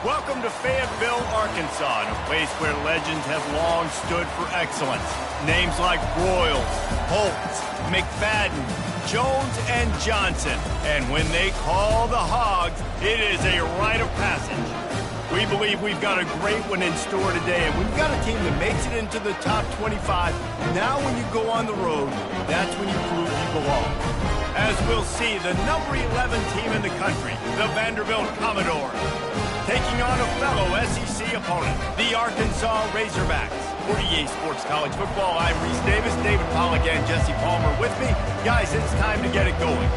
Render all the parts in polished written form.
Welcome to Fayetteville, Arkansas, a place where legends have long stood for excellence. Names like Broyles, Holtz, McFadden, Jones, and Johnson. And when they call the Hogs, it is a rite of passage. We believe we've got a great one in store today, and we've got a team that makes it into the top 25. Now when you go on the road, that's when you prove you belong. As we'll see, the number 11 team in the country, the Vanderbilt Commodores, taking on a fellow SEC opponent, the Arkansas Razorbacks. For EA Sports College Football, I'm Reese Davis, David Pollack, and Jesse Palmer with me. Guys, it's time to get it going.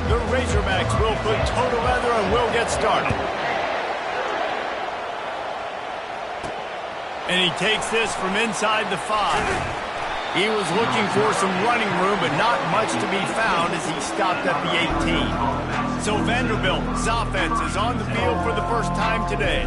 The Razorbacks will put toe to leather and we'll get started. And he takes this from inside the 5. He was looking for some running room, but not much to be found as he stopped at the 18. So Vanderbilt's offense is on the field for the first time today.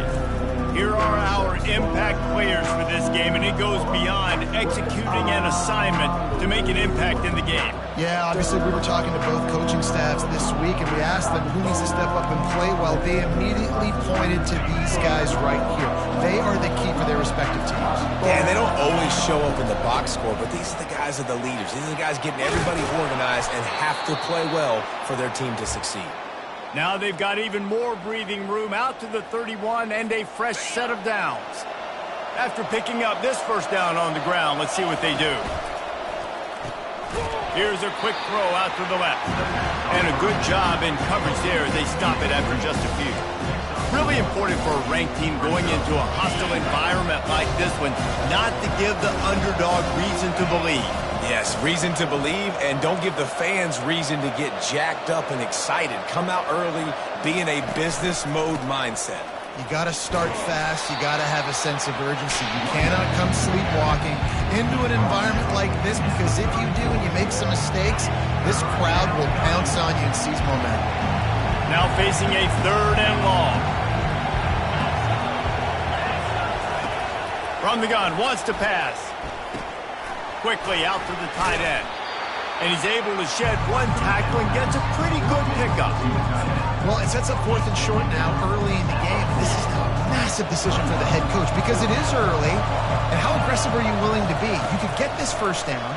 Here are our impact players for this game, and it goes beyond executing an assignment to make an impact in the game. Yeah, obviously we were talking to both coaching staffs this week, and we asked them who needs to step up and play well. They immediately pointed to these guys right here. They are the key for their respective teams. Yeah, and they don't always show up in the box score, but these are the guys that are the leaders. These are the guys getting everybody organized and have to play well for their team to succeed. Now they've got even more breathing room out to the 31 and a fresh set of downs. After picking up this first down on the ground, let's see what they do. Here's a quick throw out to the left. And a good job in coverage there as they stop it after just a few. Really important for a ranked team going into a hostile environment like this one, not to give the underdog reason to believe. Yes, reason to believe, and don't give the fans reason to get jacked up and excited. Come out early, be in a business mode mindset. You got to start fast. You got to have a sense of urgency. You cannot come sleepwalking into an environment like this, because if you do and you make some mistakes, this crowd will pounce on you and seize momentum. Now facing a 3rd and long. From the gun, wants to pass. Quickly out to the tight end. And he's able to shed one tackle and gets a pretty good pickup. Well, it sets up 4th and short now early in the game. And this is now a massive decision for the head coach because it is early. And how aggressive are you willing to be? You could get this first down,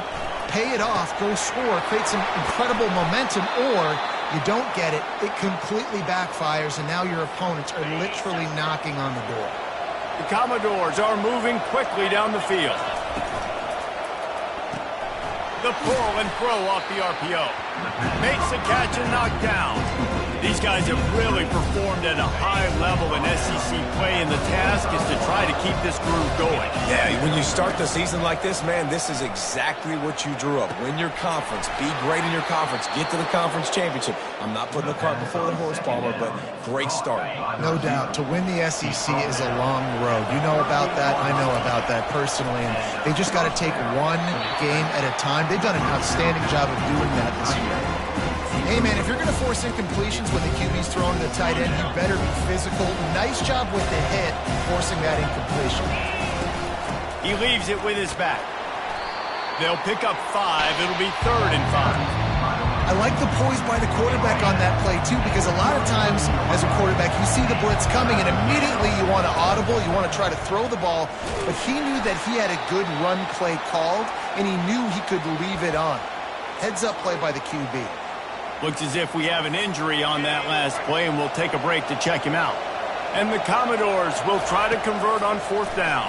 pay it off, go score, create some incredible momentum, or you don't get it, it completely backfires, and now your opponents are literally knocking on the door. The Commodores are moving quickly down the field. The pull and throw off the RPO. Makes the catch and knocked down. These guys have really performed at a high level in SEC play, and the task is to try to keep this groove going. Yeah, when you start the season like this, man, this is exactly what you drew up. Win your conference. Be great in your conference. Get to the conference championship. I'm not putting the cart before the horse, Palmer, but great start. No doubt. To win the SEC is a long road. You know about that. I know about that personally. And they just got to take one game at a time. They've done an outstanding job of doing that this year. Hey, man, if you're going to force incompletions when the QB's throwing to the tight end, you better be physical. Nice job with the hit, forcing that incompletion. He leaves it with his back. They'll pick up 5. It'll be 3rd and 5. I like the poise by the quarterback on that play, too, because a lot of times as a quarterback, you see the blitz coming, and immediately you want to audible, you want to try to throw the ball, but he knew that he had a good run play called, and he knew he could leave it on. Heads-up play by the QB. Looks as if we have an injury on that last play, and we'll take a break to check him out. And the Commodores will try to convert on 4th down.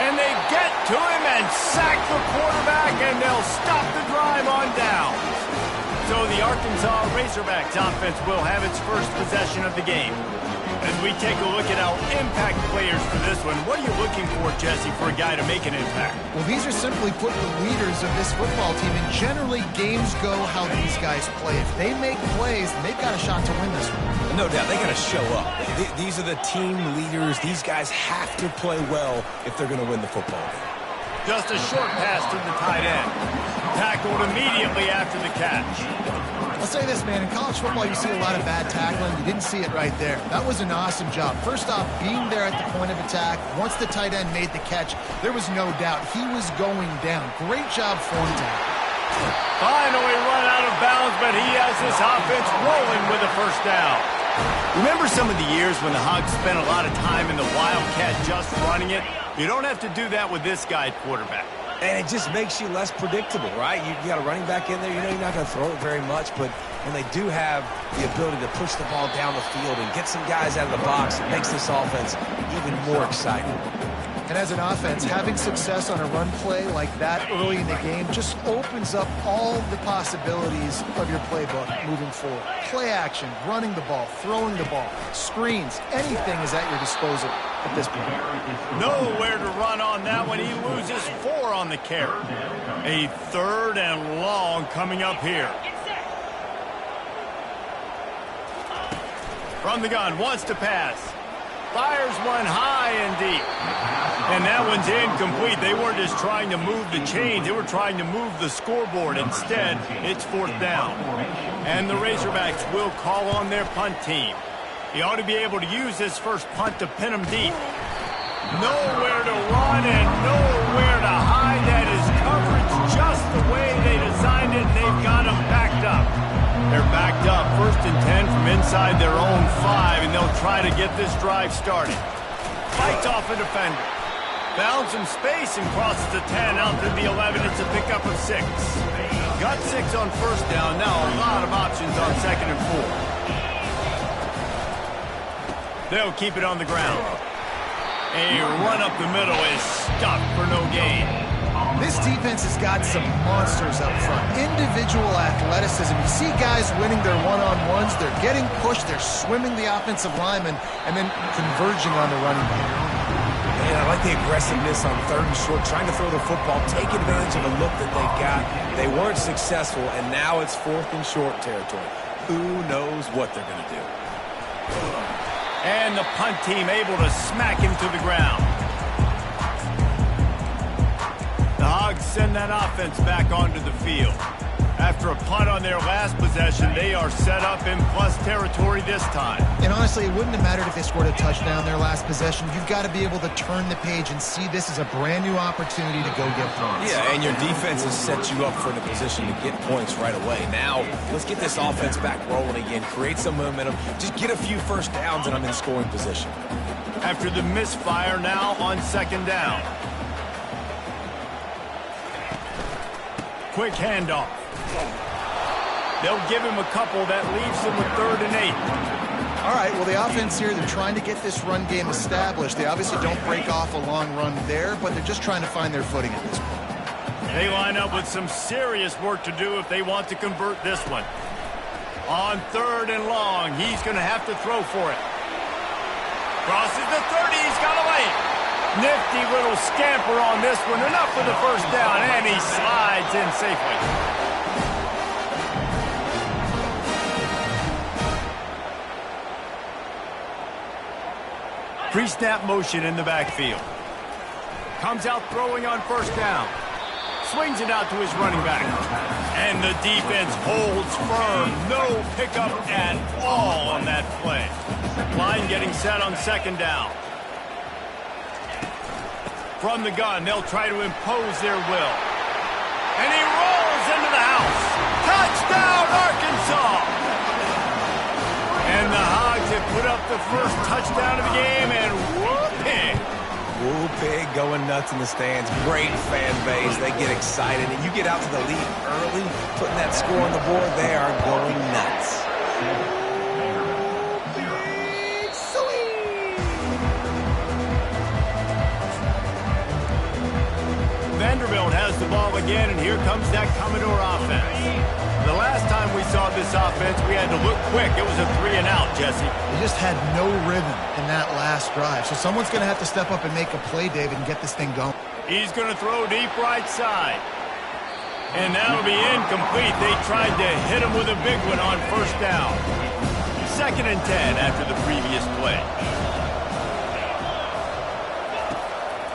And they get to him and sack the quarterback, and they'll stop the drive on down. So the Arkansas Razorbacks offense will have its first possession of the game. As we take a look at our impact players for this one, what are you looking for, Jesse, for a guy to make an impact? Well, these are simply put the leaders of this football team, and generally games go how these guys play. If they make plays, then they've got a shot to win this one. No doubt, they got to show up. These are the team leaders. These guys have to play well if they're going to win the football game. Just a short pass to the tight end. Tackled immediately after the catch. I'll say this, man. In college football, you see a lot of bad tackling. You didn't see it right there. That was an awesome job. First off, being there at the point of attack. Once the tight end made the catch, there was no doubt he was going down. Great job form tackle. Finally run out of bounds, but he has this offense rolling with a first down. Remember some of the years when the Hogs spent a lot of time in the Wildcat just running it? You don't have to do that with this guy at quarterback. And it just makes you less predictable, right? You got a running back in there. You know you're not going to throw it very much, but when they do have the ability to push the ball down the field and get some guys out of the box, it makes this offense even more exciting. And as an offense, having success on a run play like that early in the game just opens up all the possibilities of your playbook moving forward. Play action, running the ball, throwing the ball, screens, anything is at your disposal at this point. Nowhere to run on that one. He loses 4 on the carry. A 3rd and long coming up here. From the gun, wants to pass. Fires one high and deep. And that one's incomplete. They weren't just trying to move the chains. They were trying to move the scoreboard. Instead, it's 4th down. And the Razorbacks will call on their punt team. He ought to be able to use this first punt to pin him deep. Nowhere to run and nowhere to hide. That is coverage just the way they designed it, and they've got him backed up. They're backed up, 1st and 10 from inside their own 5, and they'll try to get this drive started. Fights off a defender. Found some space and crosses the 10 out to the 11. It's a pickup of 6. Got 6 on 1st down. Now a lot of options on 2nd and 4. They'll keep it on the ground. A run up the middle is stopped for no gain. This defense has got some monsters up front. Individual athleticism. You see guys winning their one-on-ones. They're getting pushed. They're swimming the offensive lineman and then converging on the running back. Man, I like the aggressiveness on 3rd and short, trying to throw the football, take advantage of a look that they've got. They weren't successful, and now it's 4th and short territory. Who knows what they're going to do? And the punt team able to smack him to the ground. The Hogs send that offense back onto the field. After a punt on their last possession, they are set up in plus territory this time. And honestly, it wouldn't have mattered if they scored a touchdown their last possession. You've got to be able to turn the page and see this as a brand new opportunity to go get points. Yeah, and your defense has set you up for the position to get points right away. Now, let's get this offense back rolling again, create some momentum, just get a few first downs, and I'm in scoring position. After the misfire, now on 2nd down. Quick handoff. They'll give him a couple. That leaves him with 3rd and 8. All right, well, the offense here, they're trying to get this run game established. They obviously don't break off a long run there, but they're just trying to find their footing at this point. They line up with some serious work to do if they want to convert this one. On 3rd and long, he's going to have to throw for it. Crosses the 30. He's got away. Nifty little scamper on this one. Enough for the first down, and he slides in safely. Pre-snap motion in the backfield. Comes out throwing on 1st down. Swings it out to his running back. And the defense holds firm. No pickup at all on that play. Line getting set on 2nd down. From the gun, they'll try to impose their will. And he rolls into the house. Touchdown, Arkansas! And the Hogs have put up the first touchdown of the game, and whoop-pig. Whoop-pig going nuts in the stands. Great fan base. They get excited, and you get out to the lead early, putting that score on the board, they are going nuts. Vanderbilt has the ball again, and here comes that Commodore offense. The last time we saw this offense, we had to look quick. It was a 3-and-out, Jesse. They just had no rhythm in that last drive. So someone's going to have to step up and make a play, David, and get this thing going. He's going to throw deep right side. And that'll be incomplete. They tried to hit him with a big one on 1st down. 2nd and 10 after the previous play.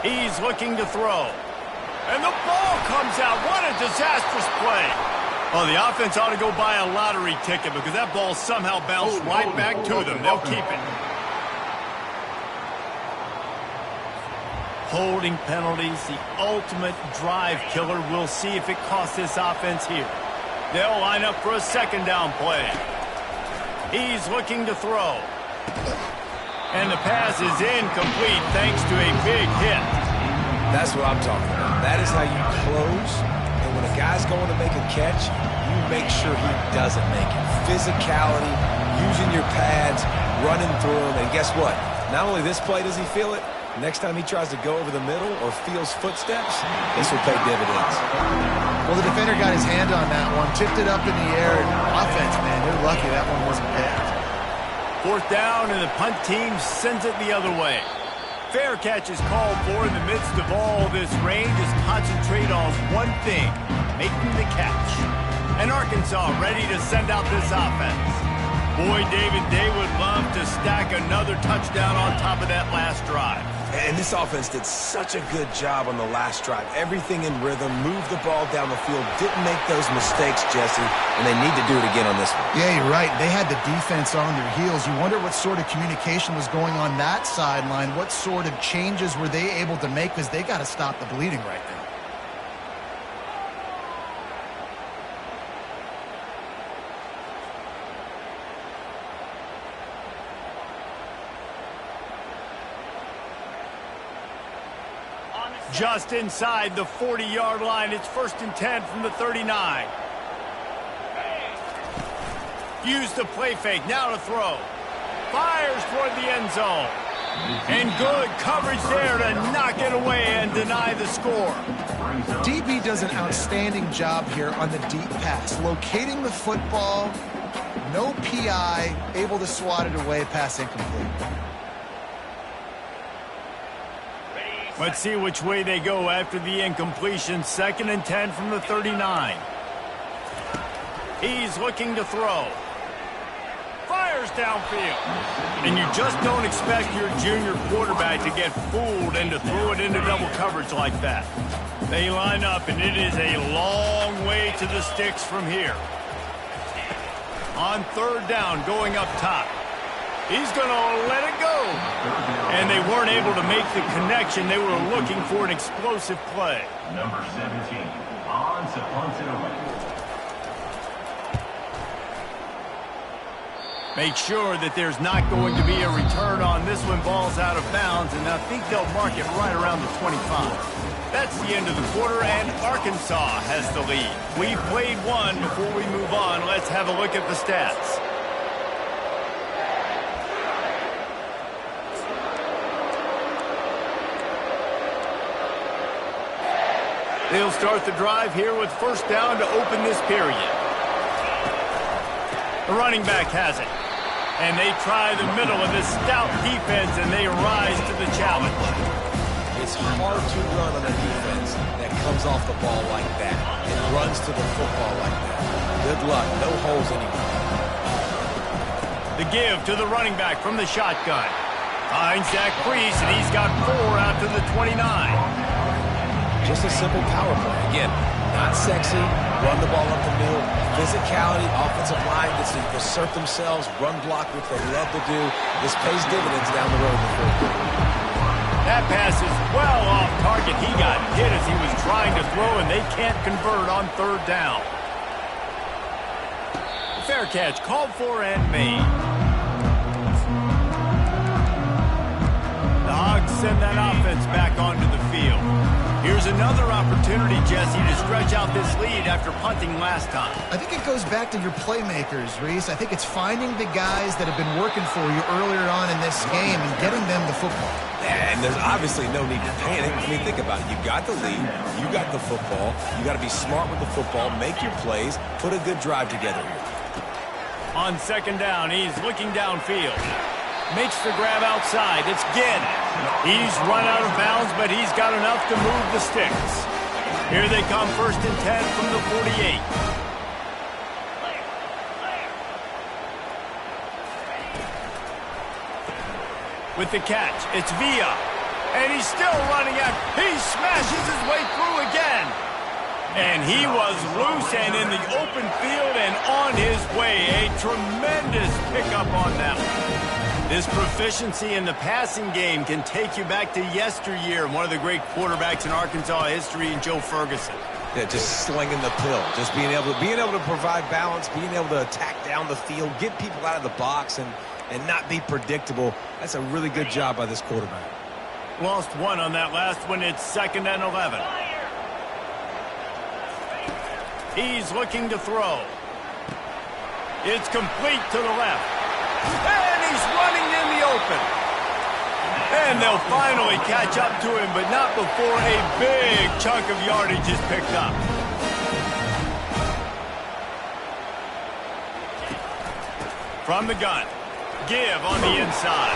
He's looking to throw. And the ball comes out. What a disastrous play. Oh, the offense ought to go buy a lottery ticket because that ball somehow bounced right back to them. They'll keep it. Holding penalties, the ultimate drive killer. We'll see if it costs this offense here. They'll line up for a second down play. He's looking to throw. And the pass is incomplete thanks to a big hit. That's what I'm talking about. That is how you close. And when a guy's going to make a catch, you make sure he doesn't make it. Physicality, using your pads, running through them. And guess what? Not only this play does he feel it, next time he tries to go over the middle or feels footsteps, this will pay dividends. Well, the defender got his hand on that one, tipped it up in the air, and offense, man, they're lucky that one wasn't picked. Fourth down, and the punt team sends it the other way. Fair catch is called for in the midst of all this rain. Just concentrate on one thing, making the catch. And Arkansas ready to send out this offense. Boy, David, they would love to stack another touchdown on top of that last drive. And this offense did such a good job on the last drive. Everything in rhythm, moved the ball down the field, didn't make those mistakes, Jesse, and they need to do it again on this one. Yeah, you're right. They had the defense on their heels. You wonder what sort of communication was going on that sideline. What sort of changes were they able to make, because they got to stop the bleeding right now. Just inside the 40-yard line. It's 1st and 10 from the 39. Use the play fake. Now to throw. Fires toward the end zone. And good coverage there to knock it away and deny the score. DB does an outstanding job here on the deep pass. Locating the football, no PI, able to swat it away, pass incomplete. Let's see which way they go after the incompletion. 2nd and 10 from the 39. He's looking to throw. Fires downfield. And you just don't expect your junior quarterback to get fooled and to throw it into double coverage like that. They line up, and it is a long way to the sticks from here. On 3rd down, going up top. He's going to let it go. And they weren't able to make the connection. They were looking for an explosive play. Number 17, on to punt it away. Make sure that there's not going to be a return on this one. Ball's out of bounds, and I think they'll mark it right around the 25. That's the end of the quarter, and Arkansas has the lead. We've played one. Before we move on, let's have a look at the stats. They'll start the drive here with 1st down to open this period. The running back has it. And they try the middle of this stout defense, and they rise to the challenge. It's hard to run on a defense that comes off the ball like that and runs to the football like that. Good luck. No holes anywhere. The give to the running back from the shotgun. Finds Zach Priest, and he's got 4 out to the 29. Just a simple power play. Again, not sexy, run the ball up the middle. Physicality, offensive line gets to assert themselves, run block, which they love to do. This pays dividends down the road in the 4th quarter. That pass is well off target. He got hit as he was trying to throw, and they can't convert on 3rd down. Fair catch called for and made. The Hogs send that offense back onto the field. Here's another opportunity, Jesse, to stretch out this lead after punting last time. I think it goes back to your playmakers, Reese. I think it's finding the guys that have been working for you earlier on in this game and getting them the football. And there's obviously no need to panic. I mean, think about it. You got the lead. You got the football. You got to be smart with the football. Make your plays. Put a good drive together here. On 2nd down, he's looking downfield. Makes the grab outside. It's Ginn. He's run out of bounds, but he's got enough to move the sticks. Here they come, 1st and 10 from the 48. With the catch, it's Villa. And he's still running out. He smashes his way through again. And he was loose and in the open field and on his way. A tremendous pickup on that one. This proficiency in the passing game can take you back to yesteryear, one of the great quarterbacks in Arkansas history, in Joe Ferguson. Yeah, just slinging the pill, just being able to provide balance, being able to attack down the field, get people out of the box, and not be predictable. That's a really good job by this quarterback. Lost one on that last one. It's 2nd and 11. He's looking to throw. It's complete to the left. And he's running in the open. And they'll finally catch up to him, but not before a big chunk of yardage is picked up. From the gun, give on the inside.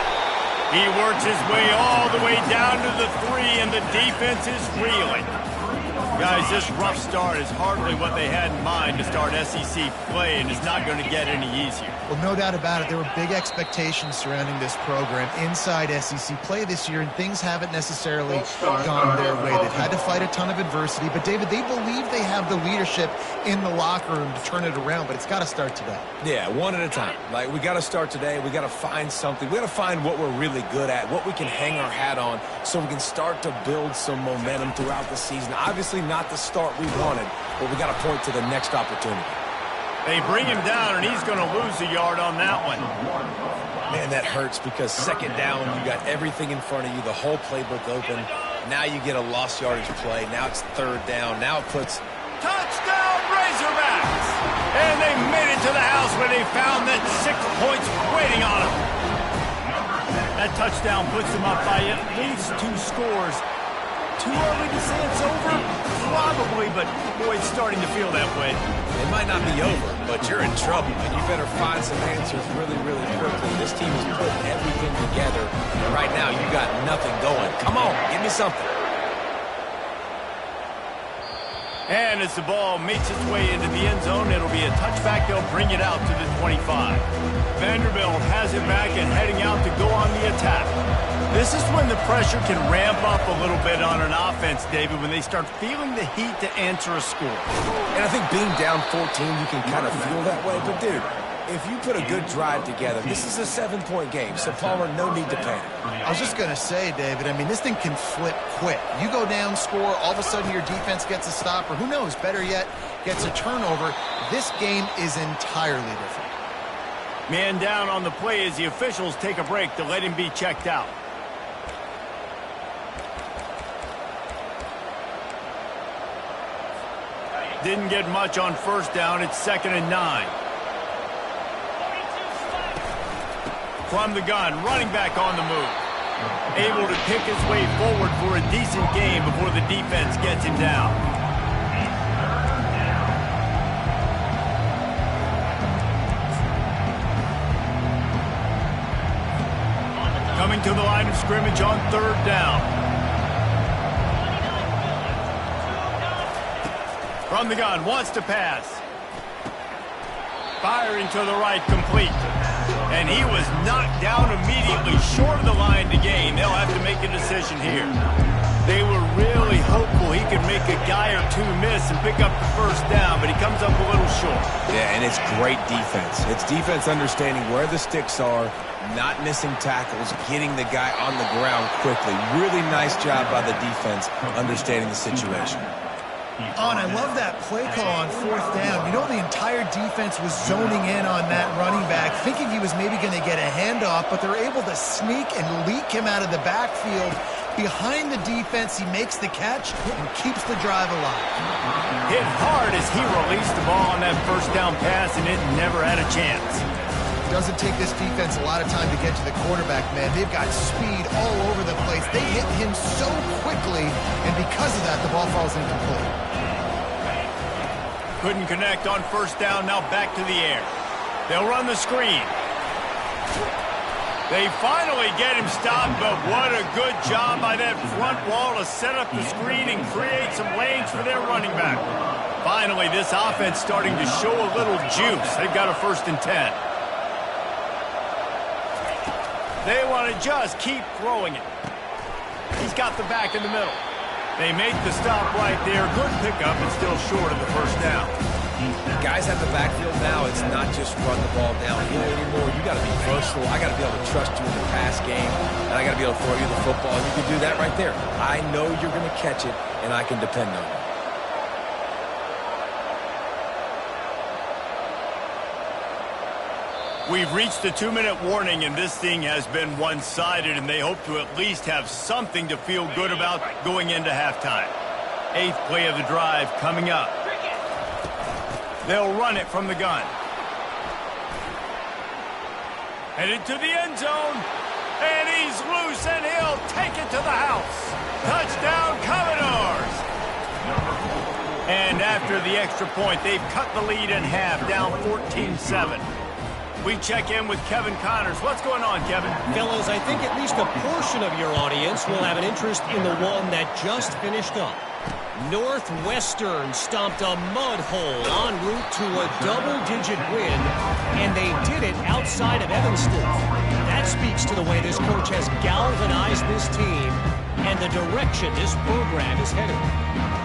He works his way all the way down to the 3, and the defense is reeling. Guys, this rough start is hardly what they had in mind to start SEC play, and it's not going to get any easier. Well, no doubt about it. There were big expectations surrounding this program inside SEC play this year, and things haven't necessarily gone their way. They've had to fight a ton of adversity, but, David, they believe they have the leadership in the locker room to turn it around, but it's got to start today. Yeah, one at a time. Like, we got to start today. We got to find something. We got to find what we're really good at, what we can hang our hat on, so we can start to build some momentum throughout the season. Obviously, not the start we wanted, but we got to point to the next opportunity. They bring him down, and he's going to lose a yard on that one. Man, that hurts because 2nd down, you got everything in front of you, the whole playbook open. Now you get a lost yardage play. Now it's 3rd down. Now it puts... Touchdown, Razorbacks! And they made it to the house where they found that 6 points waiting on them. That touchdown puts them up by at least 2 scores. Too early to say it's over? Probably, but boy, it's starting to feel that way. It might not be over, but you're in trouble, and you better find some answers really, really quickly. This team is putting everything together, and right now you got nothing going. Come on, give me something. And as the ball makes its way into the end zone, it'll be a touchback. They'll bring it out to the 25. Vanderbilt has it back and heading out to go on the attack. This is when the pressure can ramp up a little bit on an offense, David, when they start feeling the heat to answer a score. And I think being down 14, you can kind of feel that way. But, dude, if you put a good drive together, this is a 7-point game. So, Palmer, no need to panic. I was just going to say, David, I mean, this thing can flip quick. You go down, score, all of a sudden your defense gets a stop, or who knows, better yet, gets a turnover. This game is entirely different. Man down on the play as the officials take a break to let him be checked out. Didn't get much on 1st down. It's 2nd and 9. From the gun, running back on the move. Able to pick his way forward for a decent game before the defense gets him down. Coming to the line of scrimmage on 3rd down. From the gun, wants to pass. Firing to the right, complete. And he was knocked down immediately short of the line to gain. They'll have to make a decision here. They were really hopeful he could make a guy or 2 miss and pick up the 1st down, but he comes up a little short. Yeah, and it's great defense. It's defense understanding where the sticks are, not missing tackles, getting the guy on the ground quickly. Really nice job by the defense understanding the situation. Oh, and I love that play call on 4th down. You know, the entire defense was zoning in on that running back, thinking he was maybe going to get a handoff, but they're able to sneak and leak him out of the backfield. Behind the defense, he makes the catch and keeps the drive alive. Hit hard as he released the ball on that 1st down pass, and it never had a chance. Doesn't take this defense a lot of time to get to the quarterback, man. They've got speed all over the place. They hit him so quickly, and because of that, the ball falls incomplete. Couldn't connect on 1st down, now back to the air. They'll run the screen. They finally get him stopped, but what a good job by that front wall to set up the screen and create some lanes for their running back. Finally, this offense starting to show a little juice. They've got a 1st and 10. They want to just keep throwing it. He's got the back in the middle. They make the stop right there. Good pickup and still short of the 1st down. Guys have the backfield now. It's not just run the ball downhill anymore. You got to be versatile. I got to be able to trust you in the pass game, and I got to be able to throw you the football. And you can do that right there. I know you're going to catch it, and I can depend on it. We've reached the 2-minute warning, and this thing has been one-sided, and they hope to at least have something to feel good about going into halftime. 8th play of the drive coming up. They'll run it from the gun. Headed to the end zone, and he's loose, and he'll take it to the house. Touchdown, Commodores! And after the extra point, they've cut the lead in half, down 14-7. We check in with Kevin Connors. What's going on, Kevin? Fellas, I think at least a portion of your audience will have an interest in the one that just finished up. Northwestern stomped a mud hole en route to a double-digit win, and they did it outside of Evanston. That speaks to the way this coach has galvanized this team and the direction this program is headed.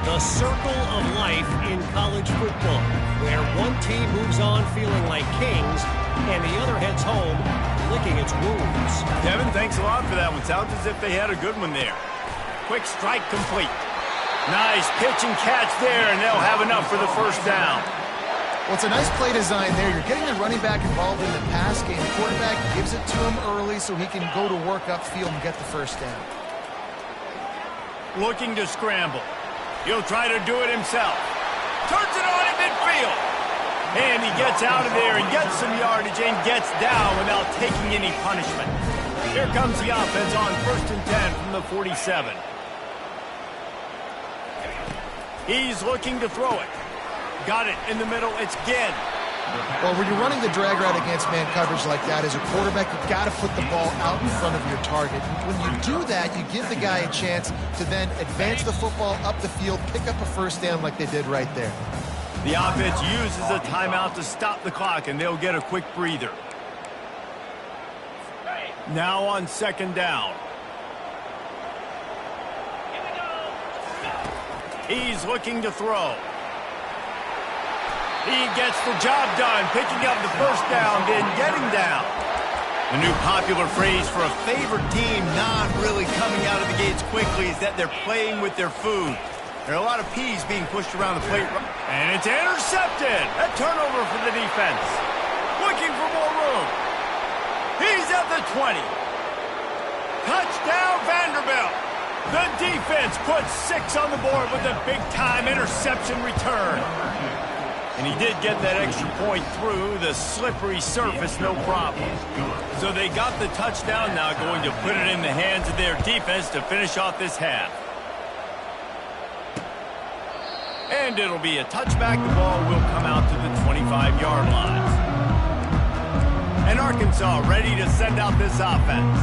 The circle of life in college football, where one team moves on feeling like kings and the other heads home licking its wounds. Kevin, thanks a lot for that one. Sounds as if they had a good one there. Quick strike complete. Nice pitch and catch there, and they'll have enough for the first down. Well, it's a nice play design there. You're getting the running back involved in the pass game. The quarterback gives it to him early so he can go to work upfield and get the first down. Looking to scramble. He'll try to do it himself. Turns it on in midfield. And he gets out of there and gets some yardage and gets down without taking any punishment. Here comes the offense on 1st and 10 from the 47. He's looking to throw it. Got it in the middle. It's Ginn. Well, when you're running the drag route against man coverage like that, as a quarterback, you've got to put the ball out in front of your target. When you do that, you give the guy a chance to then advance the football up the field, pick up a first down like they did right there. The offense uses a timeout to stop the clock, and they'll get a quick breather. Now on 2nd down. He's looking to throw. He gets the job done, picking up the first down, then getting down. The new popular phrase for a favored team not really coming out of the gates quickly is that they're playing with their food. There are a lot of peas being pushed around the plate. And it's intercepted. A turnover for the defense. Looking for more room. He's at the 20. Touchdown, Vanderbilt. The defense puts 6 on the board with a big-time interception return. And he did get that extra point through the slippery surface, no problem. So they got the touchdown, now going to put it in the hands of their defense to finish off this half. And it'll be a touchback. The ball will come out to the 25-yard line. And Arkansas ready to send out this offense.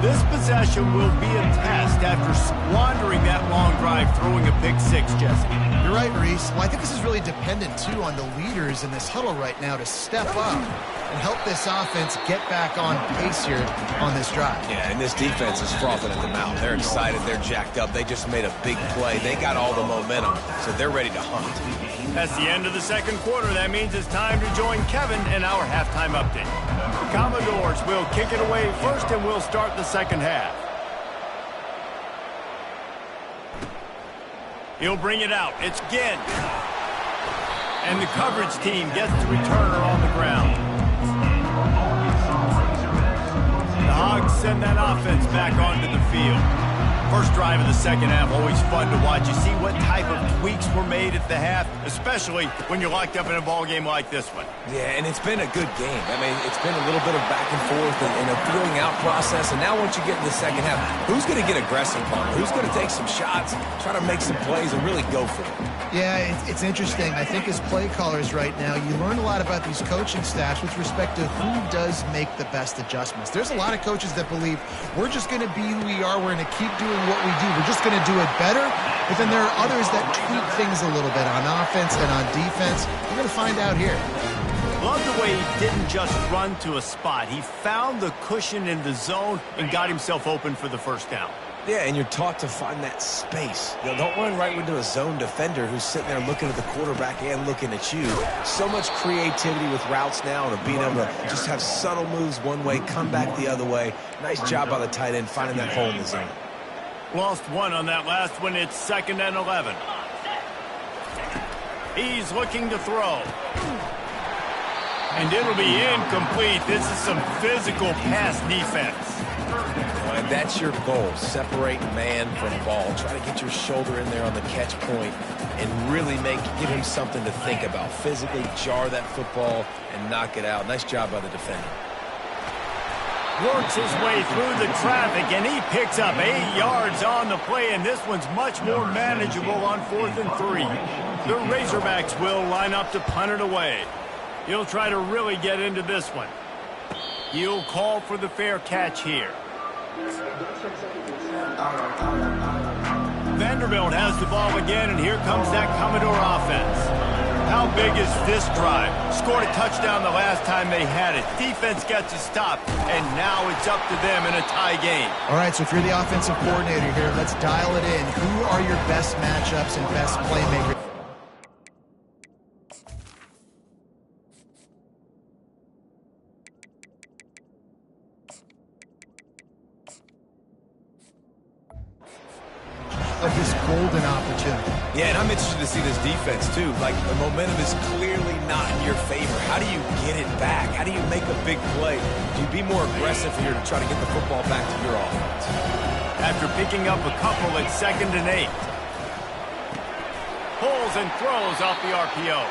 This possession will be a test after squandering that long drive, throwing a pick 6, Jesse. You're right, Reese. Well, I think this is really dependent, too, on the leaders in this huddle right now to step up and help this offense get back on pace here on this drive. Yeah, and this defense is frothing at the mouth. They're excited. They're jacked up. They just made a big play. They got all the momentum, so they're ready to hunt. That's the end of the 2nd quarter. That means it's time to join Kevin in our halftime update. The Commodores will kick it away first, and we'll start the 2nd half. He'll bring it out. It's Ginn. And the coverage team gets the returner on the ground. The Hogs send that offense back onto the field. First drive of the 2nd half, always fun to watch. You see what type of tweaks were made at the half, especially when you're locked up in a ball game like this one. Yeah, and it's been a good game. I mean, it's been a little bit of back and forth and a feeling out process. And now once you get in the 2nd half, who's going to get aggressive on it? Who's going to take some shots, try to make some plays, and really go for it? Yeah, it's interesting. I think as play callers right now, you learn a lot about these coaching staffs with respect to who does make the best adjustments. There's a lot of coaches that believe we're just going to be who we are. We're going to keep doing what we do. We're just going to do it better. But then there are others that tweak things a little bit on offense and on defense. We're going to find out here. Love the way he didn't just run to a spot. He found the cushion in the zone and got himself open for the first down. Yeah, and you're taught to find that space. You know, don't run right into a zone defender who's sitting there looking at the quarterback and looking at you. So much creativity with routes now and being able to just have subtle moves one way, come back the other way. Nice job by the tight end finding that hole in the zone. Lost one on that last one. It's 2nd and 11. He's looking to throw. And it'll be incomplete. This is some physical pass defense. And that's your goal. Separate man from ball. Try to get your shoulder in there on the catch point and really give him something to think about. Physically jar that football and knock it out. Nice job by the defender. Works his way through the traffic, and he picks up 8 yards on the play, and this one's much more manageable on 4th and 3. The Razorbacks will line up to punt it away. He'll try to really get into this one. He'll call for the fair catch here. Vanderbilt has the ball again, and here comes that Commodore offense. How big is this drive? Scored a touchdown the last time they had it. Defense gets a stop, and now it's up to them in a tie game. All right, so if you're the offensive coordinator here, let's dial it in. Who are your best matchups and best playmakers? Of this golden opportunity. Yeah, and I'm interested to see this defense, too. Like, the momentum is clearly not in your favor. How do you get it back? How do you make a big play? Do you be more aggressive here to try to get the football back to your offense? After picking up a couple at 2nd and 8. Pulls and throws off the RPO.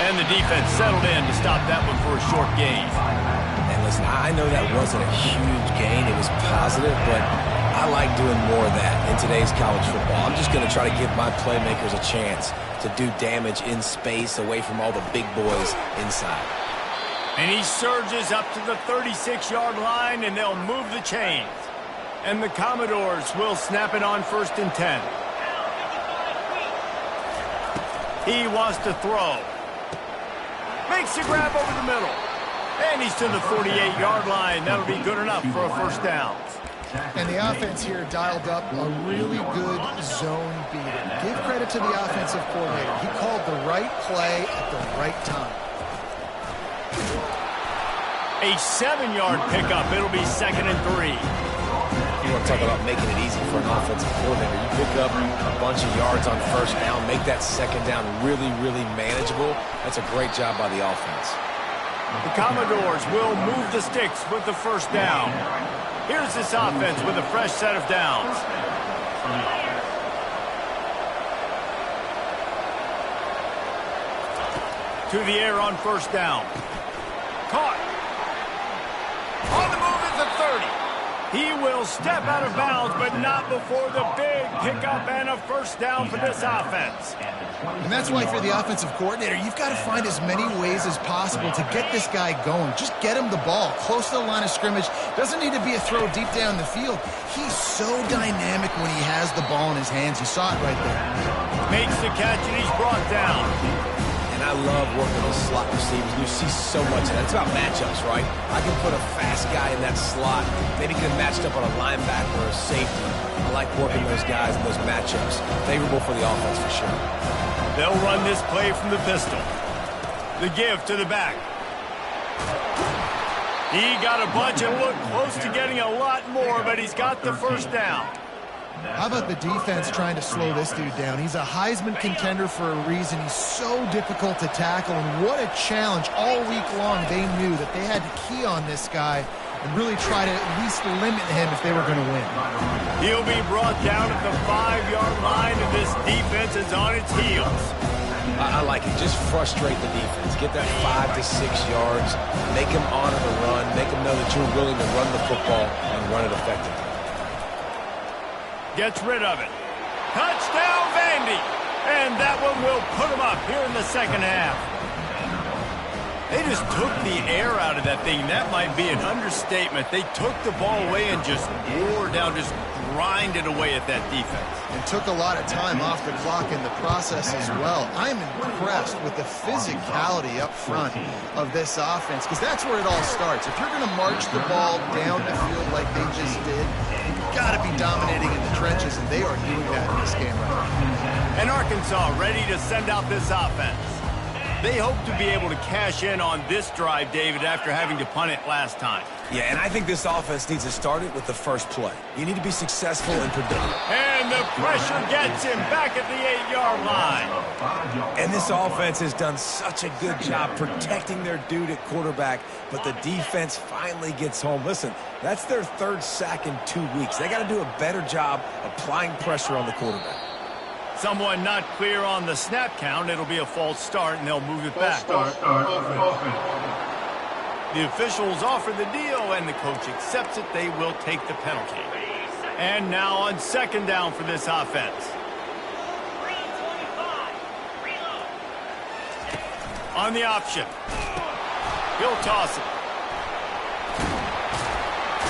And the defense settled in to stop that one for a short gain. And listen, I know that wasn't a huge gain. It was positive, but I like doing more of that in today's college football. I'm just going to try to give my playmakers a chance to do damage in space away from all the big boys inside. And he surges up to the 36-yard line, and they'll move the chains. And the Commodores will snap it on 1st and 10. He wants to throw. Makes a grab over the middle. And he's to the 48-yard line. That'll be good enough for a first down. And the offense here dialed up a really good zone beater. Give credit to the offensive coordinator. He called the right play at the right time. A 7-yard pickup. It'll be 2nd and 3. You want to talk about making it easy for an offensive coordinator. You pick up a bunch of yards on first down, make that second down really, really manageable. That's a great job by the offense. The Commodores will move the sticks with the first down. Here's this offense with a fresh set of downs. To the air on first down. Caught. On the move at the 30. He will step out of bounds, but not before the big pickup and a first down for this offense. And that's why, for the offensive coordinator, you've got to find as many ways as possible to get this guy going. Just get him the ball close to the line of scrimmage. Doesn't need to be a throw deep down the field. He's so dynamic when he has the ball in his hands. You saw it right there. Makes the catch, and he's brought down. And I love working with slot receivers. You see so much of that. It's about matchups, right? I can put a fast guy in that slot, maybe get him matched up on a linebacker or a safety. I like working those guys in those matchups. Favorable for the offense for sure. They'll run this play from the pistol. The give to the back. He got a bunch and looked close to getting a lot more, but he's got the first down. How about the defense trying to slow this dude down? He's a Heisman contender for a reason. He's so difficult to tackle, and what a challenge. All week long they knew that they had to key on this guy and really try to at least limit him if they were going to win. He'll be brought down at the 5-yard line, and this defense is on its heels. I like it. Just frustrate the defense. Get that 5 to 6 yards. Make them honor the run. Make them know that you're willing to run the football and run it effectively. Gets rid of it. Touchdown, Vandy. And that one will put him up here in the second half. They just took the air out of that thing. That might be an understatement. They took the ball away and just wore down, just grinded away at that defense. And took a lot of time off the clock in the process as well. I'm impressed with the physicality up front of this offense, because that's where it all starts. If you're going to march the ball down the field like they just did, You've got to be dominating in the trenches, and they are doing that in this game right now. And Arkansas ready to send out this offense. They hope to be able to cash in on this drive, David, after having to punt it last time. Yeah, and I think this offense needs to start it with the first play. You need to be successful and productive. And the pressure gets him back at the 8-yard line. And this offense has done such a good job protecting their dude at quarterback, but the defense finally gets home. Listen, that's their third sack in 2 weeks. They got to do a better job applying pressure on the quarterback. Someone not clear on the snap count. It'll be a false start, and they'll move it back. The officials offer the deal, and the coach accepts it. They will take the penalty. And now on second down for this offense. On the option. He'll toss it.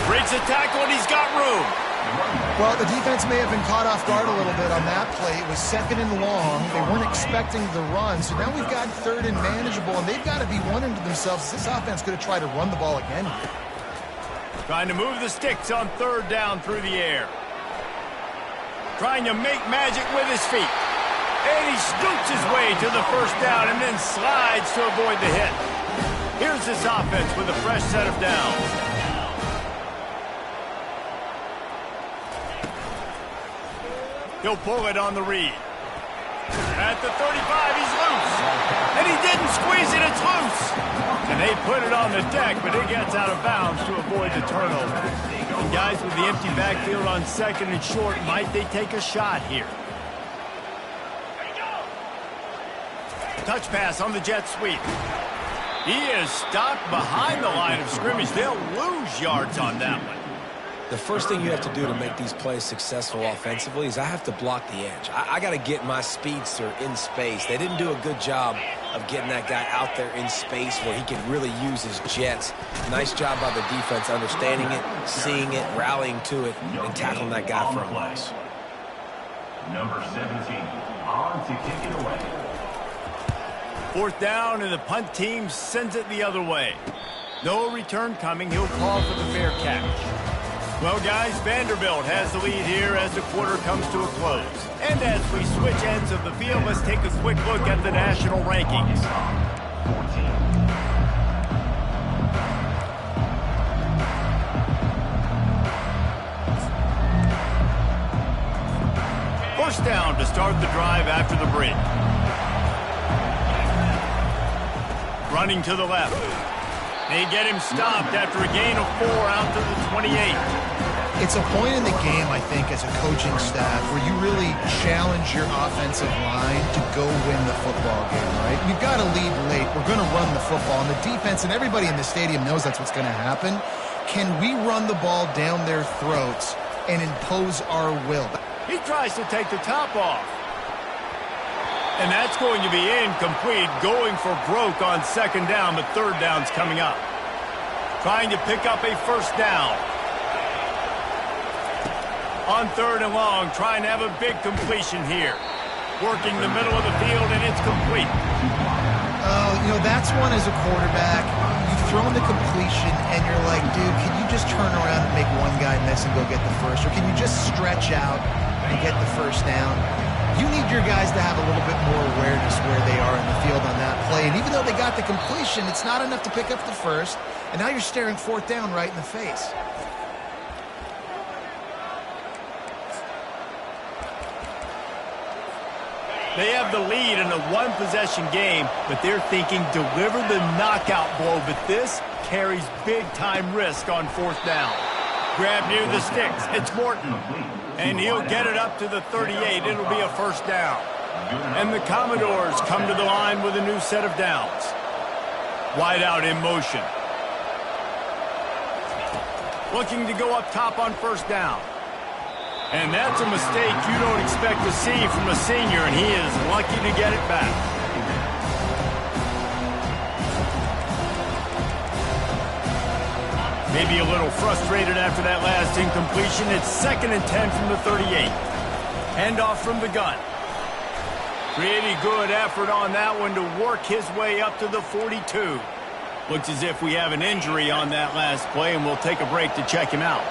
Breaks a tackle, and he's got room. Well, the defense may have been caught off guard a little bit on that play. It was second and long. They weren't expecting the run. So now we've got third and manageable, and they've got to be wondering to themselves, is this offense going to try to run the ball again here? Trying to move the sticks on third down through the air. Trying to make magic with his feet. And he scoots his way to the first down and then slides to avoid the hit. Here's this offense with a fresh set of downs. He'll pull it on the read. At the 35, he's loose. And he didn't squeeze it, it's loose. And they put it on the deck, but it gets out of bounds to avoid the turnover. And guys with the empty backfield on second and short, might they take a shot here? Touch pass on the jet sweep. He is stopped behind the line of scrimmage. They'll lose yards on that one. The first thing you have to do to make these plays successful offensively is I have to block the edge. I got to get my speedster in space. They didn't do a good job of getting that guy out there in space where he can really use his jets. Nice job by the defense understanding it, seeing it, rallying to it, and tackling that guy for a loss. Number 17, on to kick it away. Fourth down, and the punt team sends it the other way. No return coming. He'll call for the fair catch. Well, guys, Vanderbilt has the lead here as the quarter comes to a close. And as we switch ends of the field, let's take a quick look at the national rankings. First down to start the drive after the break. Running to the left. They get him stopped after a gain of 4 out to the 28. It's a point in the game, I think, as a coaching staff where you really challenge your offensive line to go win the football game, right? You've got to lead late. We're going to run the football. And the defense and everybody in the stadium knows that's what's going to happen. Can we run the ball down their throats and impose our will? He tries to take the top off. And that's going to be incomplete, going for broke on second down, but third down's coming up. Trying to pick up a first down. On third and long, trying to have a big completion here. Working the middle of the field, and it's complete. You know, that's one as a quarterback. You've thrown the completion, and you're like, dude, can you just turn around and make one guy miss and go get the first? Or can you just stretch out and get the first down? You need your guys to have a little bit more awareness where they are in the field on that play. And even though they got the completion, it's not enough to pick up the first. And now you're staring fourth down right in the face. They have the lead in a one-possession game, but they're thinking deliver the knockout blow. But this carries big-time risk on fourth down. Grab near the sticks. It's Morton. And he'll get it up to the 38. It'll be a first down. And the Commodores come to the line with a new set of downs. Wide out in motion. Looking to go up top on first down. And that's a mistake you don't expect to see from a senior, and he is lucky to get it back. Maybe a little frustrated after that last incompletion. It's 2nd and 10 from the 38. Handoff from the gun. Pretty good effort on that one to work his way up to the 42. Looks as if we have an injury on that last play, and we'll take a break to check him out.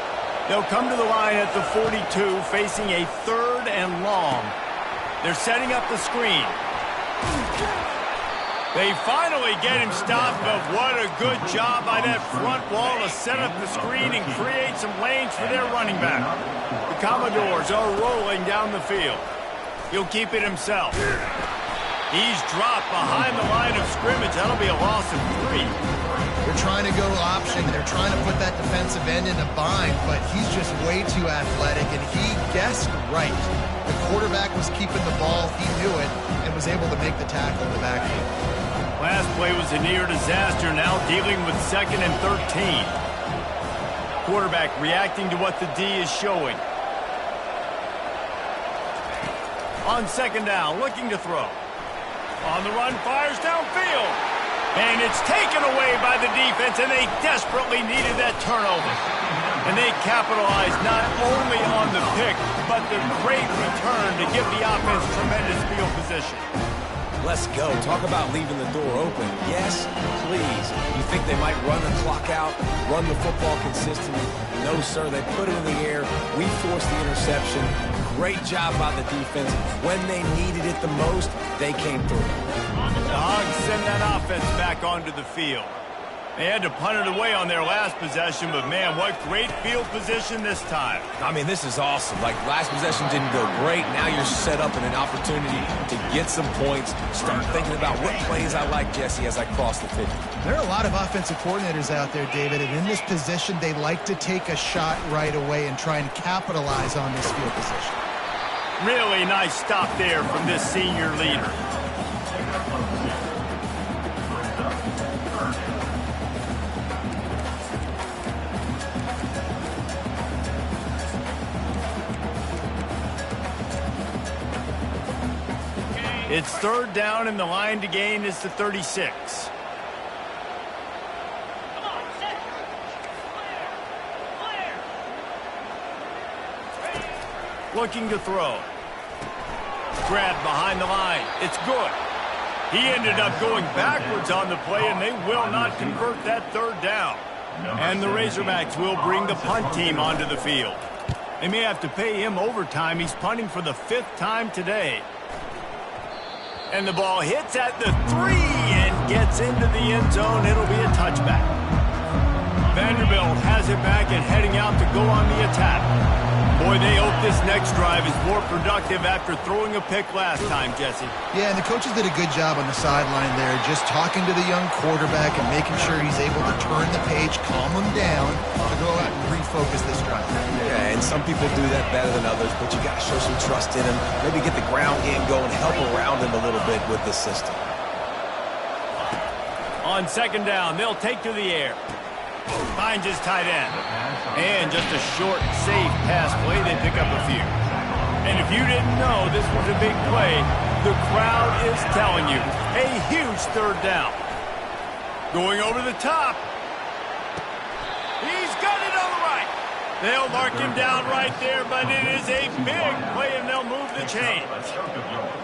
They'll come to the line at the 42, facing a 3rd and long. They're setting up the screen. They finally get him stopped, but what a good job by that front wall to set up the screen and create some lanes for their running back. The Commodores are rolling down the field. He'll keep it himself. He's dropped behind the line of scrimmage. That'll be a loss of 3. They're trying to go option. They're trying to put that defensive end in a bind, but he's just way too athletic, and he guessed right. The quarterback was keeping the ball. He knew it and was able to make the tackle in the backfield. Last play was a near disaster, now dealing with 2nd and 13. Quarterback reacting to what the D is showing. On 2nd down, looking to throw. On the run, fires downfield. And it's taken away by the defense, and they desperately needed that turnover. And they capitalized not only on the pick, but the great return to give the offense tremendous field position. Let's go. Talk about leaving the door open. Yes, please. You think they might run the clock out, run the football consistently? No, sir. They put it in the air. We forced the interception. Great job by the defense. When they needed it the most, they came through. The Hogs send that offense back onto the field. They had to punt it away on their last possession, but man, what great field position this time. I mean, this is awesome. Like, last possession didn't go great. Now you're set up in an opportunity to get some points. Start thinking about what plays I like, Jesse, as I cross the 50. There are a lot of offensive coordinators out there, David, and in this position, they like to take a shot right away and try and capitalize on this field position. Really nice stop there from this senior leader. It's 3rd down, and the line to gain is the 36. Looking to throw. Grabbed behind the line. It's good. He ended up going backwards on the play, and they will not convert that 3rd down. And the Razorbacks will bring the punt team onto the field. They may have to pay him overtime. He's punting for the 5th time today. And the ball hits at the 3 and gets into the end zone. It'll be a touchback. Vanderbilt has it back and heading out to go on the attack. Boy, they hope this next drive is more productive after throwing a pick last time, Jesse. Yeah, and the coaches did a good job on the sideline there, just talking to the young quarterback and making sure he's able to turn the page, calm him down, to go out and refocus this drive. Yeah, and some people do that better than others, but you got to show some trust in him. Maybe get the ground game going, help around him a little bit with the system. On 2nd down, they'll take to the air. Finds his tight end. And just a short, safe pass play. They pick up a few. And if you didn't know this was a big play, the crowd is telling you. A huge 3rd down. Going over the top. He's got it on the right. They'll mark him down right there, but it is a big play, and they'll move the chains.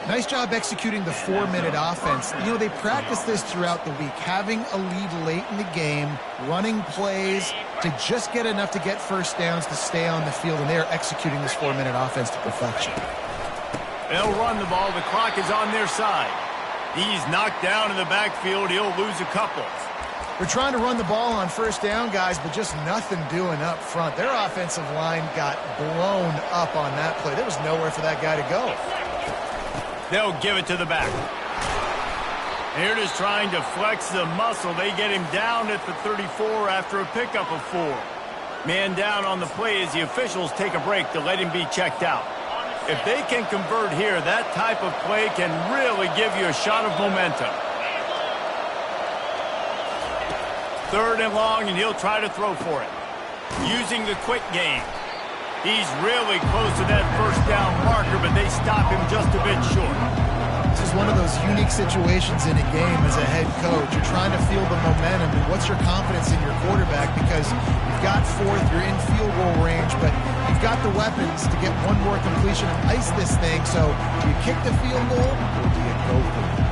Nice job executing the 4-minute offense. You know, they practice this throughout the week, having a lead late in the game, running plays to just get enough to get 1st downs to stay on the field, and they're executing this 4-minute offense to perfection. They'll run the ball. The clock is on their side. He's knocked down in the backfield. He'll lose a couple. They're trying to run the ball on 1st down, guys, but just nothing doing up front. Their offensive line got blown up on that play. There was nowhere for that guy to go. They'll give it to the back. They're just trying to flex the muscle. They get him down at the 34 after a pickup of 4. Man down on the play as the officials take a break to let him be checked out. If they can convert here, that type of play can really give you a shot of momentum. 3rd and long, and he'll try to throw for it. Using the quick game. He's really close to that 1st down marker, but they stop him just a bit short. This is one of those unique situations in a game as a head coach. You're trying to feel the momentum, and what's your confidence in your quarterback? Because you've got 4th, you're in field goal range, but you've got the weapons to get one more completion and ice this thing. So do you kick the field goal, or do you go for it?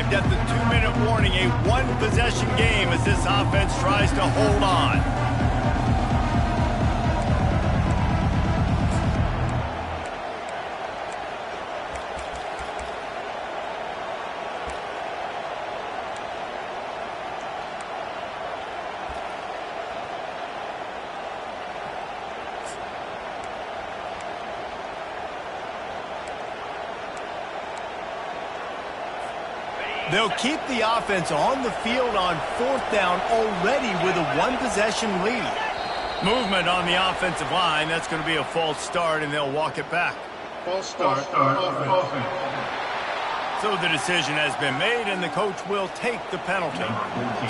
relieved at the 2-minute warning, a one-possession game as this offense tries to hold on. They'll keep the offense on the field on 4th down already with a one-possession lead. Movement on the offensive line. That's going to be a false start, and they'll walk it back. False start. So the decision has been made, and the coach will take the penalty.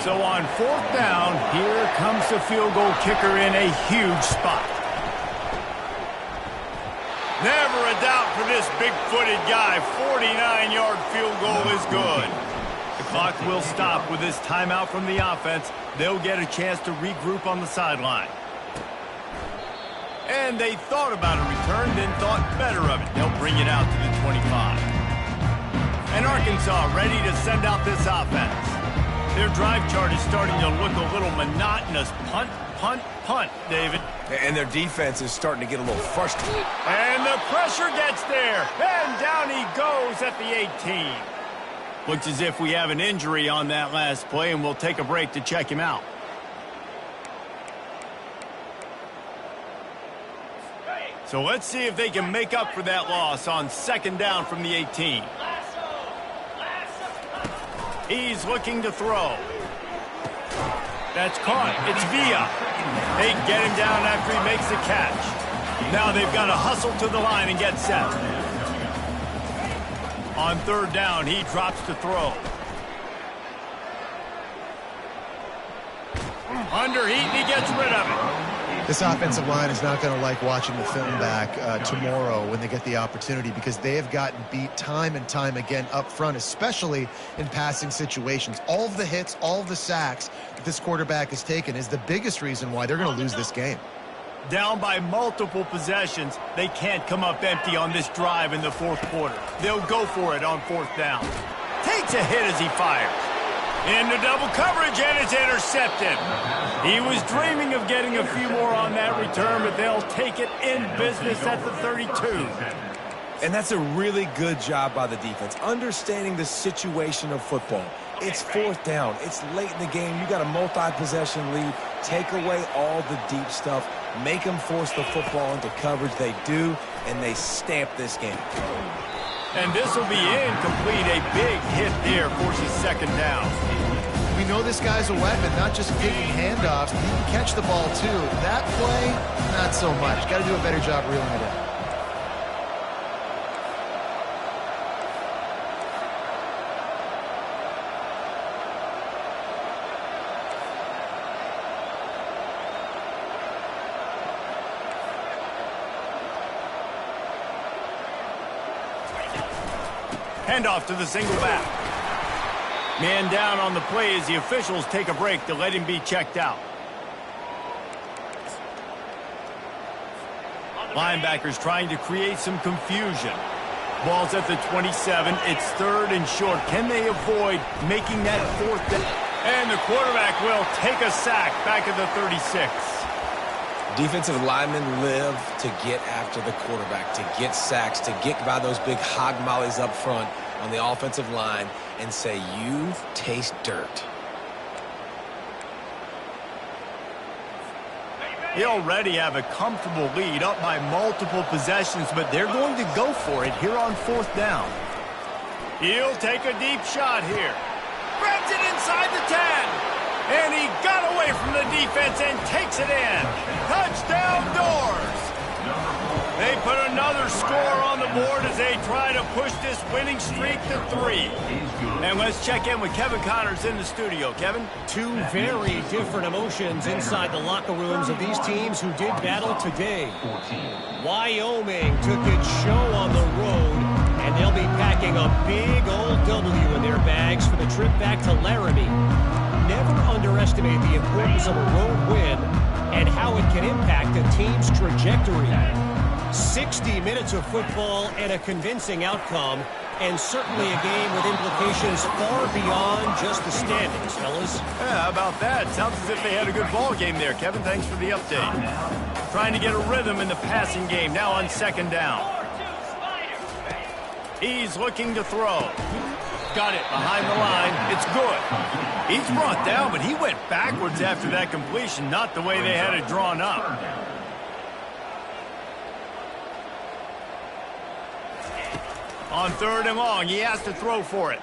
So on 4th down, here comes the field goal kicker in a huge spot. Never a doubt for this big-footed guy. 49-yard field goal is good. The clock will stop with this timeout from the offense. They'll get a chance to regroup on the sideline. And they thought about a return, then thought better of it. They'll bring it out to the 25. And Arkansas ready to send out this offense. Their drive chart is starting to look a little monotonous. Punt, punt, punt, David. And their defense is starting to get a little frustrated. And the pressure gets there. And down he goes at the 18. Looks as if we have an injury on that last play, and we'll take a break to check him out. So let's see if they can make up for that loss on 2nd down from the 18. He's looking to throw. That's caught. It's Villa. They get him down after he makes the catch. Now they've got to hustle to the line and get set. On 3rd down, he drops to throw. Under heat, and he gets rid of it. This offensive line is not going to like watching the film back tomorrow when they get the opportunity, because they have gotten beat time and time again up front, especially in passing situations. All of the hits, all of the sacks that this quarterback has taken is the biggest reason why they're going to lose this game. Down by multiple possessions, they can't come up empty on this drive in the 4th quarter. They'll go for it on 4th down. Takes a hit as he fires. Into double coverage, and it's intercepted. He was dreaming of getting a few more on that return, but they'll take it in business at the 32. And that's a really good job by the defense, understanding the situation of football. It's 4th down. It's late in the game. You got a multi-possession lead. Take away all the deep stuff. Make them force the football into coverage. They do, and they stamp this game. And this will be incomplete. A big hit there forces 2nd down. We know this guy's a weapon, not just taking handoffs. He can catch the ball, too. That play, not so much. Got to do a better job reeling it in. Handoff to the single back. Man down on the play as the officials take a break to let him be checked out. Linebackers trying to create some confusion. Ball's at the 27. It's 3rd and short. Can they avoid making that 4th down? And the quarterback will take a sack back at the 36. Defensive linemen live to get after the quarterback, to get sacks, to get by those big hog mollies up front on the offensive line and say, you taste dirt. They already have a comfortable lead up by multiple possessions, but they're going to go for it here on 4th down. He'll take a deep shot here. Grabs it inside the 10. And he got away from the defense and takes it in. Touchdown, Doors. They put another score on the board as they try to push this winning streak to 3. And let's check in with Kevin Connors in the studio. Kevin? Two very different emotions inside the locker rooms of these teams who did battle today. Wyoming took its show on the road, and they'll be packing a big old W in their bags for the trip back to Laramie. Never underestimate the importance of a road win and how it can impact a team's trajectory. 60 minutes of football and a convincing outcome. and certainly a game with implications far beyond just the standings, fellas. Yeah, how about that? Sounds as if they had a good ball game there, Kevin. Thanks for the update. Trying to get a rhythm in the passing game, now on second down. He's looking to throw. Got it behind the line. It's good. He's brought down, but he went backwards after that completion, not the way they had it drawn up. On third and long, he has to throw for it.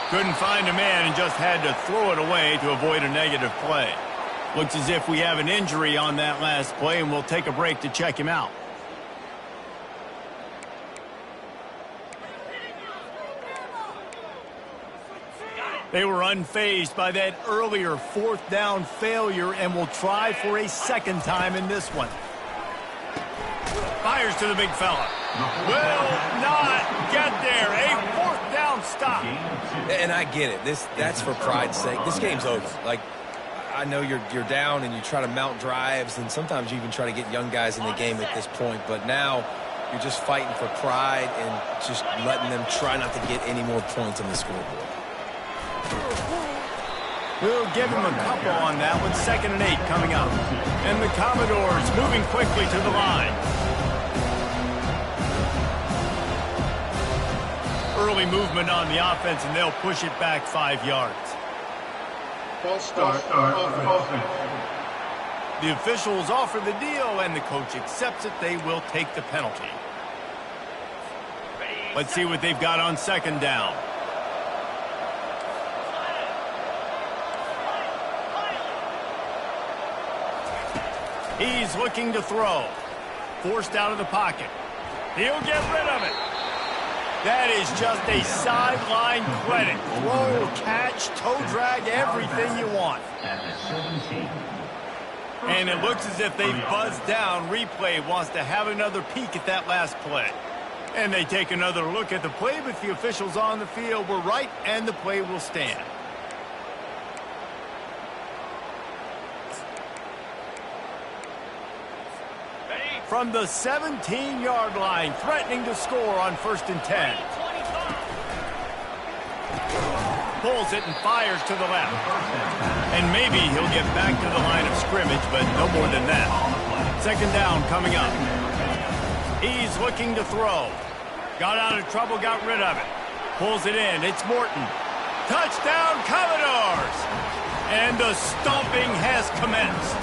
Couldn't find a man and just had to throw it away to avoid a negative play. Looks as if we have an injury on that last play, and we'll take a break to check him out. They were unfazed by that earlier fourth down failure and will try for a second time in this one. Fires to the big fella. Will not get there. A fourth down stop. And I get it. That's for pride's sake. This game's over. Like, I know you're down and you try to mount drives, and sometimes you even try to get young guys in the game at this point. But now you're just fighting for pride and just letting them try not to get any more points on the scoreboard. We'll give him a couple on that with 2nd and 8 coming up. And the Commodores moving quickly to the line. Early movement on the offense, and they'll push it back 5 yards. False start offense. The officials offer the deal, and the coach accepts it. They will take the penalty. Let's see what they've got on 2nd down. He's looking to throw. Forced out of the pocket. He'll get rid of it. That is just a sideline credit. Throw, catch, toe drag, everything you want. And it looks as if they've buzzed down. Replay wants to have another peek at that last play. And they take another look at the play, but the officials on the field were right, and the play will stand. From the 17-yard line, threatening to score on 1st and 10. Pulls it and fires to the left. And maybe he'll get back to the line of scrimmage, but no more than that. 2nd down coming up. He's looking to throw. Got out of trouble, got rid of it. Pulls it in. It's Morton. Touchdown, Commodores! And the stomping has commenced.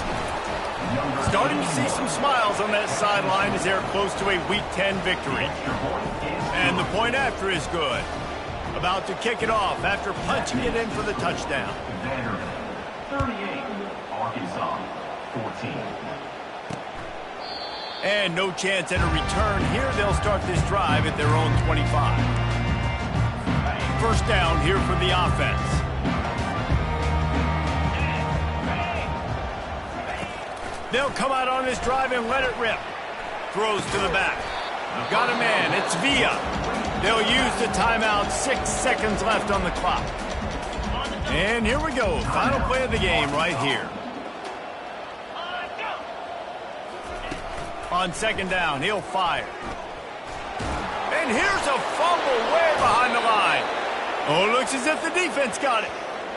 Starting to see some smiles on that sideline as they're close to a Week 10 victory. And the point after is good. About to kick it off after punching it in for the touchdown. Vandy 38, Arkansas 14. And no chance at a return here. They'll start this drive at their own 25. 1st down here for the offense. They'll come out on this drive and let it rip. Throws to the back. Got a man. It's Villa. They'll use the timeout. 6 seconds left on the clock. And here we go. Final play of the game right here. On 2nd down, he'll fire. And here's a fumble way behind the line. Oh, looks as if the defense got it.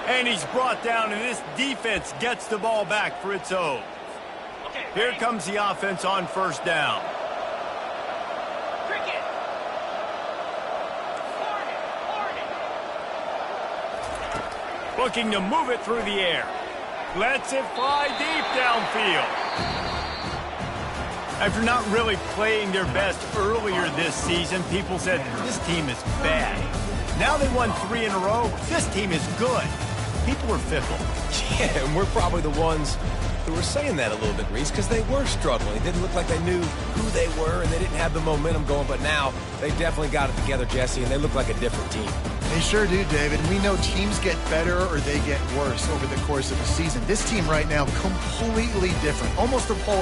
And he's brought down, and this defense gets the ball back for its own. Here comes the offense on 1st down. Looking to move it through the air. Lets it fly deep downfield. After not really playing their best earlier this season, people said, this team is bad. Now they won 3 in a row. This team is good. People are fickle. Yeah, and we're probably the ones who were saying that a little bit, Reese, because they were struggling. It didn't look like they knew who they were, and they didn't have the momentum going. But now they definitely got it together, Jesse, and they look like a different team. They sure do, David. We know teams get better or they get worse over the course of a season. This team right now, completely different. Almost a polar